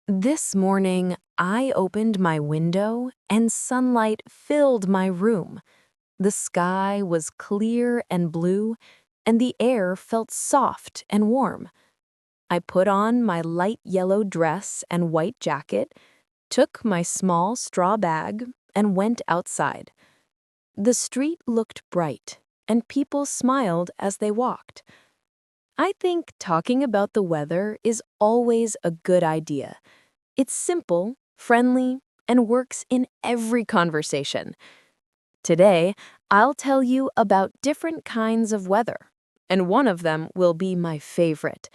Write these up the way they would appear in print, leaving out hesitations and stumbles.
This morning, I opened my window and sunlight filled my room. The sky was clear and blue, and the air felt soft and warm. I put on my light yellow dress and white jacket, took my small straw bag, and went outside. The street looked bright, and people smiled as they walked. I think talking about the weather is always a good idea. It's simple, friendly, and works in every conversation. Today, I'll tell you about different kinds of weather, and one of them will be my favorite.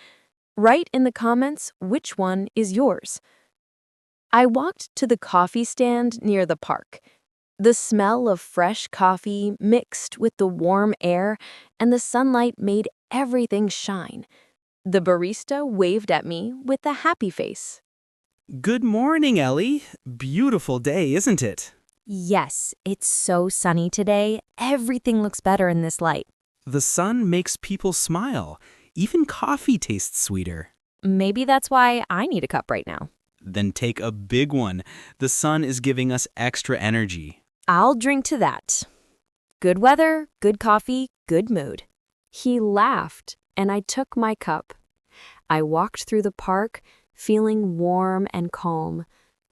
Write in the comments which one is yours. I walked to the coffee stand near the park. The smell of fresh coffee mixed with the warm air and the sunlight made everything shine. The barista waved at me with a happy face. Good morning, Ellie. Beautiful day, isn't it? Yes, it's so sunny today. Everything looks better in this light. The sun makes people smile. Even coffee tastes sweeter. Maybe that's why I need a cup right now. Then take a big one. The sun is giving us extra energy. I'll drink to that. Good weather, good coffee, good mood. He laughed, and I took my cup. I walked through the park, feeling warm and calm.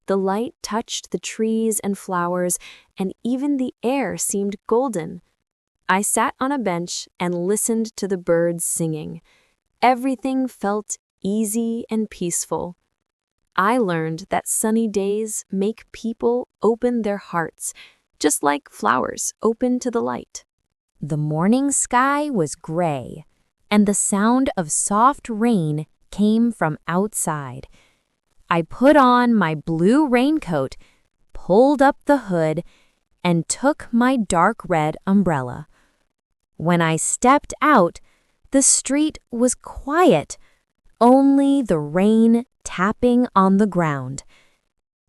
The light touched the trees and flowers, and even the air seemed golden. I sat on a bench and listened to the birds singing. Everything felt easy and peaceful. I learned that sunny days make people open their hearts, just like flowers open to the light. The morning sky was gray, and the sound of soft rain came from outside. I put on my blue raincoat, pulled up the hood, and took my dark red umbrella. When I stepped out, the street was quiet, only the rain tapping on the ground.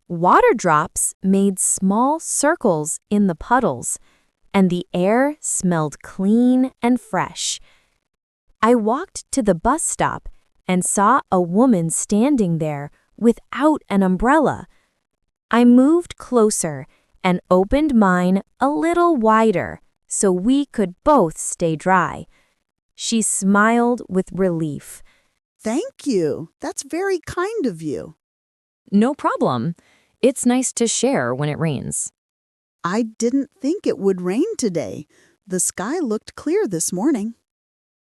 Water drops made small circles in the puddles, and the air smelled clean and fresh. I walked to the bus stop and saw a woman standing there without an umbrella. I moved closer and opened mine a little wider so we could both stay dry. She smiled with relief. Thank you. That's very kind of you. No problem. It's nice to share when it rains. I didn't think it would rain today. The sky looked clear this morning.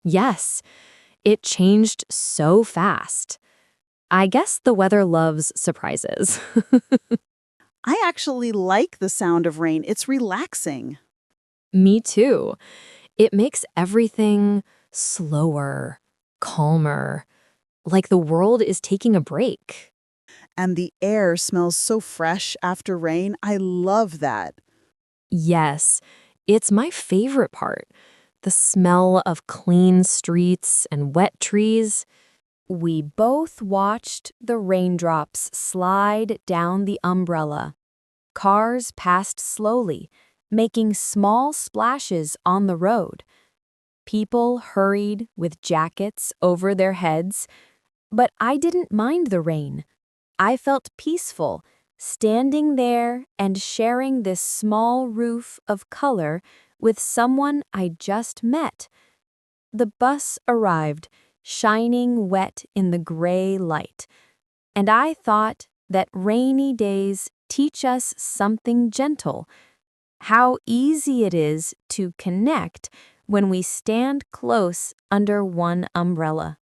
Yes, it changed so fast. I guess the weather loves surprises. I actually like the sound of rain. It's relaxing. Me too. It makes everything slower, calmer, like the world is taking a break. And the air smells so fresh after rain. I love that. Yes, it's my favorite part. The smell of clean streets and wet trees. We both watched the raindrops slide down the umbrella. Cars passed slowly, making small splashes on the road. People hurried with jackets over their heads, but I didn't mind the rain. I felt peaceful, standing there and sharing this small roof of color with someone I just met. The bus arrived, shining wet in the gray light, and I thought that rainy days teach us something gentle, how easy it is to connect when we stand close under one umbrella.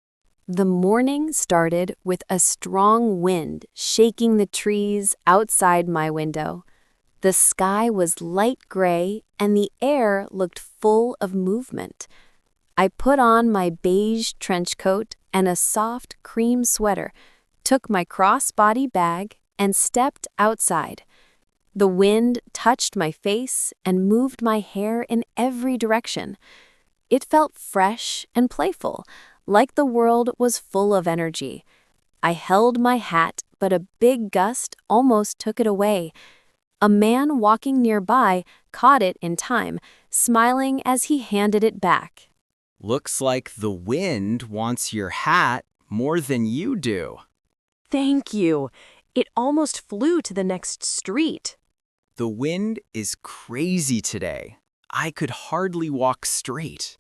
The morning started with a strong wind shaking the trees outside my window. The sky was light gray and the air looked full of movement. I put on my beige trench coat and a soft cream sweater, took my crossbody bag, and stepped outside. The wind touched my face and moved my hair in every direction. It felt fresh and playful, like the world was full of energy. I held my hat, but a big gust almost took it away. A man walking nearby caught it in time, smiling as he handed it back. Looks like the wind wants your hat more than you do. Thank you. It almost flew to the next street. The wind is crazy today. I could hardly walk straight.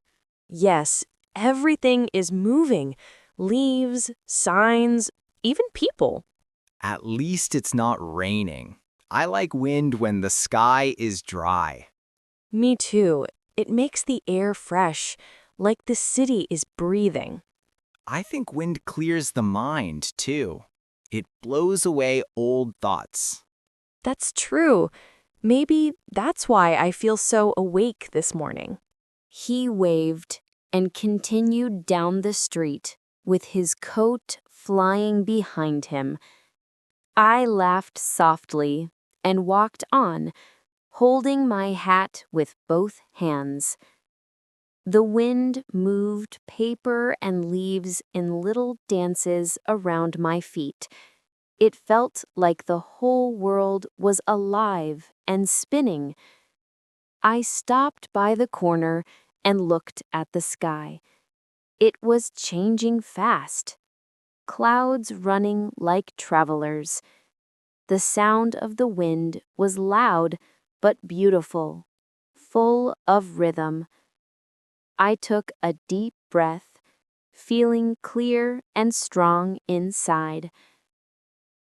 Yes, everything is moving. Leaves, signs, even people. At least it's not raining. I like wind when the sky is dry. Me too. It makes the air fresh, like the city is breathing. I think wind clears the mind, too. It blows away old thoughts. That's true. Maybe that's why I feel so awake this morning. He waved and continued down the street with his coat flying behind him. I laughed softly and walked on, holding my hat with both hands. The wind moved paper and leaves in little dances around my feet. It felt like the whole world was alive and spinning. I stopped by the corner and looked at the sky. It was changing fast. Clouds running like travelers. The sound of the wind was loud but beautiful, full of rhythm. I took a deep breath, feeling clear and strong inside.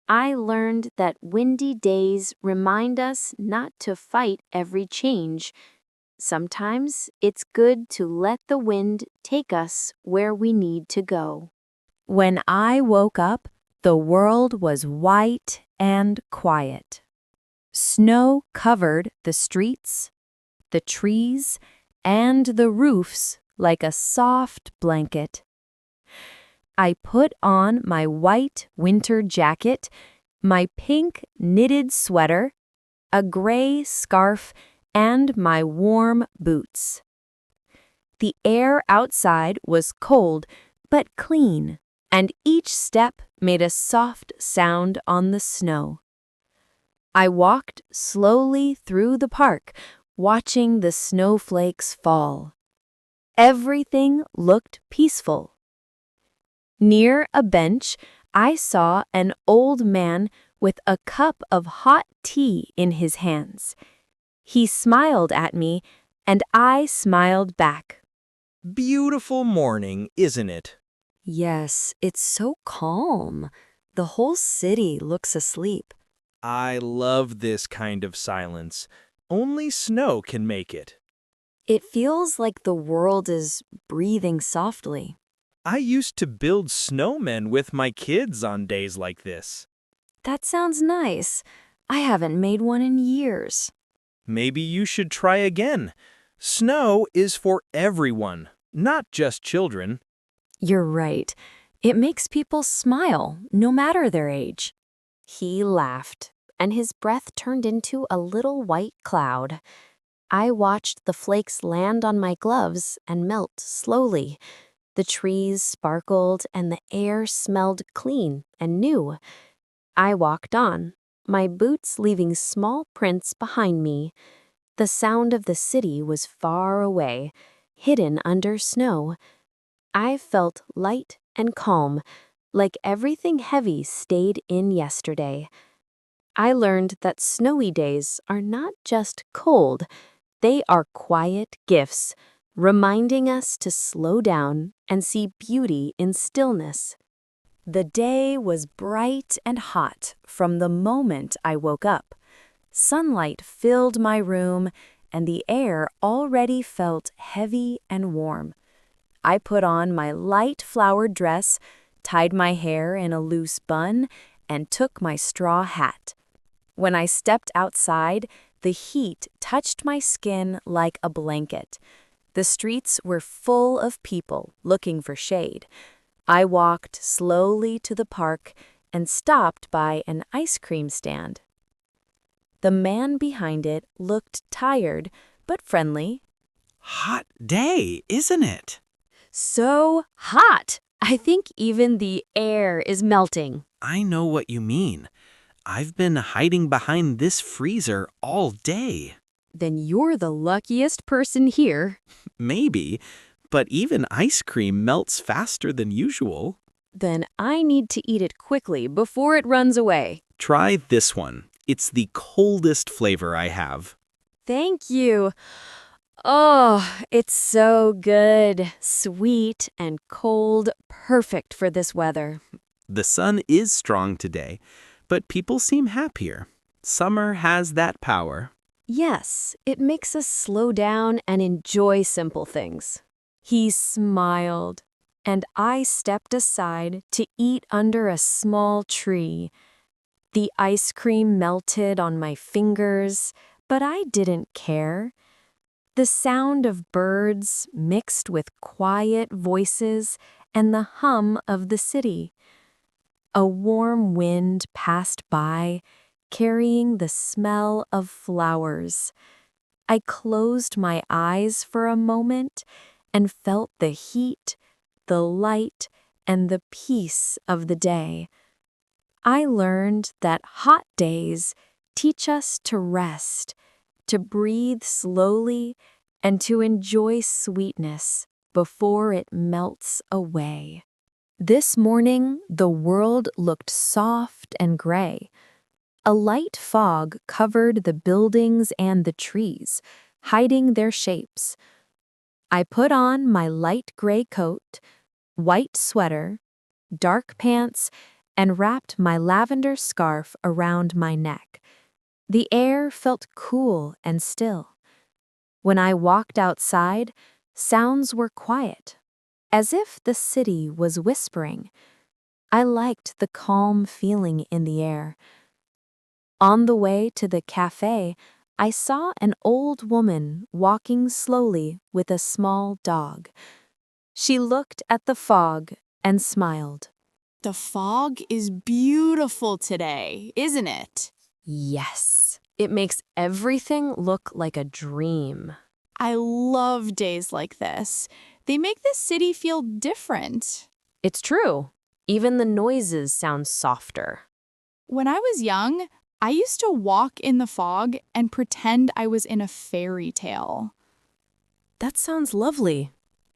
I learned that windy days remind us not to fight every change. Sometimes it's good to let the wind take us where we need to go. When I woke up, the world was white and quiet. Snow covered the streets, the trees, and the roofs like a soft blanket. I put on my white winter jacket, my pink knitted sweater, a gray scarf, and my warm boots. The air outside was cold but clean, and each step made a soft sound on the snow. I walked slowly through the park, watching the snowflakes fall. Everything looked peaceful. Near a bench, I saw an old man with a cup of hot tea in his hands. He smiled at me, and I smiled back. Beautiful morning, isn't it? Yes, it's so calm. The whole city looks asleep. I love this kind of silence. Only snow can make it. It feels like the world is breathing softly. I used to build snowmen with my kids on days like this. That sounds nice. I haven't made one in years. Maybe you should try again. Snow is for everyone, not just children. You're right. It makes people smile, no matter their age. He laughed, and his breath turned into a little white cloud. I watched the flakes land on my gloves and melt slowly. The trees sparkled, and the air smelled clean and new. I walked on, my boots leaving small prints behind me. The sound of the city was far away, hidden under snow. I felt light and calm, like everything heavy stayed in yesterday. I learned that snowy days are not just cold, they are quiet gifts, reminding us to slow down and see beauty in stillness. The day was bright and hot from the moment I woke up. Sunlight filled my room, and the air already felt heavy and warm. I put on my light flowered dress, tied my hair in a loose bun, and took my straw hat. When I stepped outside, the heat touched my skin like a blanket. The streets were full of people looking for shade. I walked slowly to the park and stopped by an ice cream stand. The man behind it looked tired but friendly. Hot day, isn't it? So hot! I think even the air is melting. I know what you mean. I've been hiding behind this freezer all day. Then you're the luckiest person here. Maybe, but even ice cream melts faster than usual. Then I need to eat it quickly before it runs away. Try this one. It's the coldest flavor I have. Thank you. Oh, it's so good. Sweet and cold, perfect for this weather. The sun is strong today, but people seem happier. Summer has that power. Yes, it makes us slow down and enjoy simple things. He smiled, and I stepped aside to eat under a small tree. The ice cream melted on my fingers, but I didn't care. The sound of birds mixed with quiet voices and the hum of the city. A warm wind passed by, carrying the smell of flowers. I closed my eyes for a moment and felt the heat, the light, and the peace of the day. I learned that hot days teach us to rest, to breathe slowly, and to enjoy sweetness before it melts away. This morning, the world looked soft and gray. A light fog covered the buildings and the trees, hiding their shapes. I put on my light gray coat, white sweater, dark pants, and wrapped my lavender scarf around my neck. The air felt cool and still. When I walked outside, sounds were quiet, as if the city was whispering. I liked the calm feeling in the air. On the way to the cafe, I saw an old woman walking slowly with a small dog. She looked at the fog and smiled. The fog is beautiful today, isn't it? Yes, it makes everything look like a dream. I love days like this. They make the city feel different. It's true. Even the noises sound softer. When I was young, I used to walk in the fog and pretend I was in a fairy tale. That sounds lovely.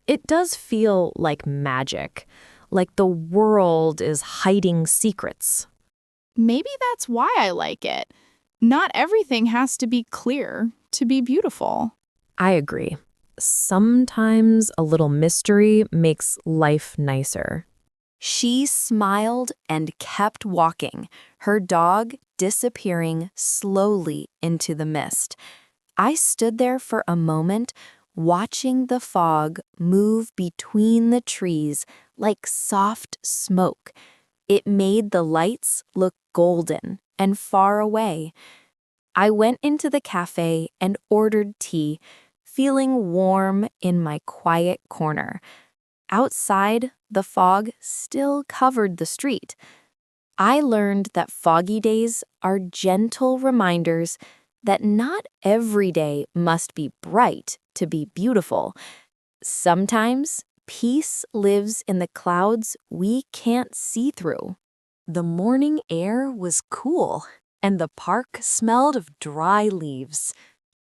It does feel like magic, like the world is hiding secrets. Maybe that's why I like it. Not everything has to be clear to be beautiful. I agree. Sometimes a little mystery makes life nicer. She smiled and kept walking, her dog disappearing slowly into the mist. I stood there for a moment, watching the fog move between the trees like soft smoke. It made the lights look golden and far away. I went into the cafe and ordered tea, feeling warm in my quiet corner. Outside, the fog still covered the street. I learned that foggy days are gentle reminders that not every day must be bright to be beautiful. Sometimes peace lives in the clouds we can't see through. The morning air was cool, and the park smelled of dry leaves.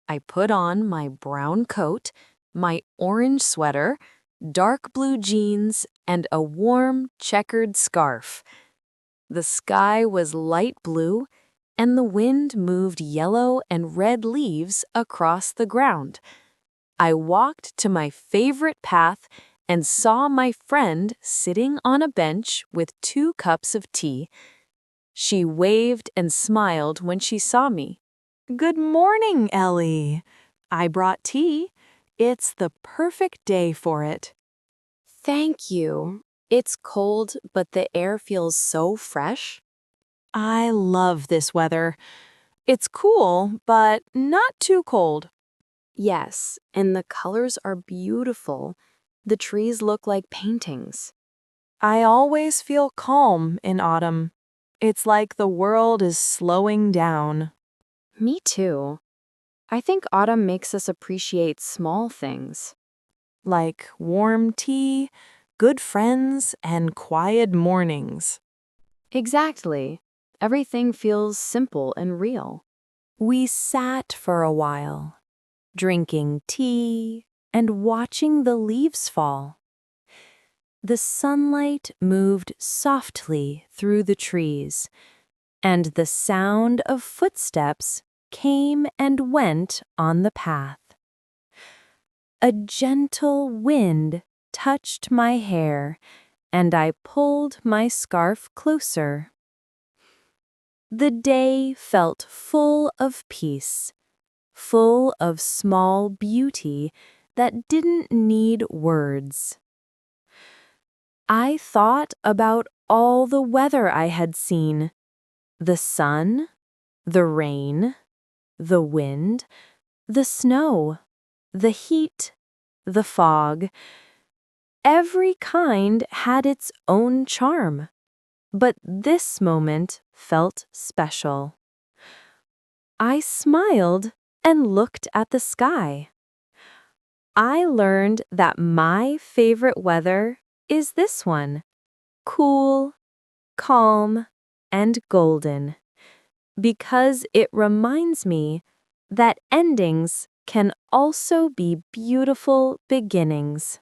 I put on my brown coat, my orange sweater, dark blue jeans, and a warm checkered scarf. The sky was light blue, and the wind moved yellow and red leaves across the ground. I walked to my favorite path and saw my friend sitting on a bench with 2 cups of tea. She waved and smiled when she saw me. "Good morning, Ellie. I brought tea. It's the perfect day for it." "Thank you. It's cold, but the air feels so fresh." "I love this weather. It's cool, but not too cold." "Yes, and the colors are beautiful. The trees look like paintings." "I always feel calm in autumn. It's like the world is slowing down." "Me too. I think autumn makes us appreciate small things." "Like warm tea, good friends, and quiet mornings." "Exactly. Everything feels simple and real." We sat for a while, drinking tea and watching the leaves fall. The sunlight moved softly through the trees, and the sound of footsteps came and went on the path. A gentle wind touched my hair, and I pulled my scarf closer. The day felt full of peace, full of small beauty that didn't need words. I thought about all the weather I had seen: the sun, the rain, the wind, the snow, the heat, the fog. Every kind had its own charm, but this moment felt special. I smiled and looked at the sky. I learned that my favorite weather is this one: cool, calm, and golden, because it reminds me that endings can also be beautiful beginnings.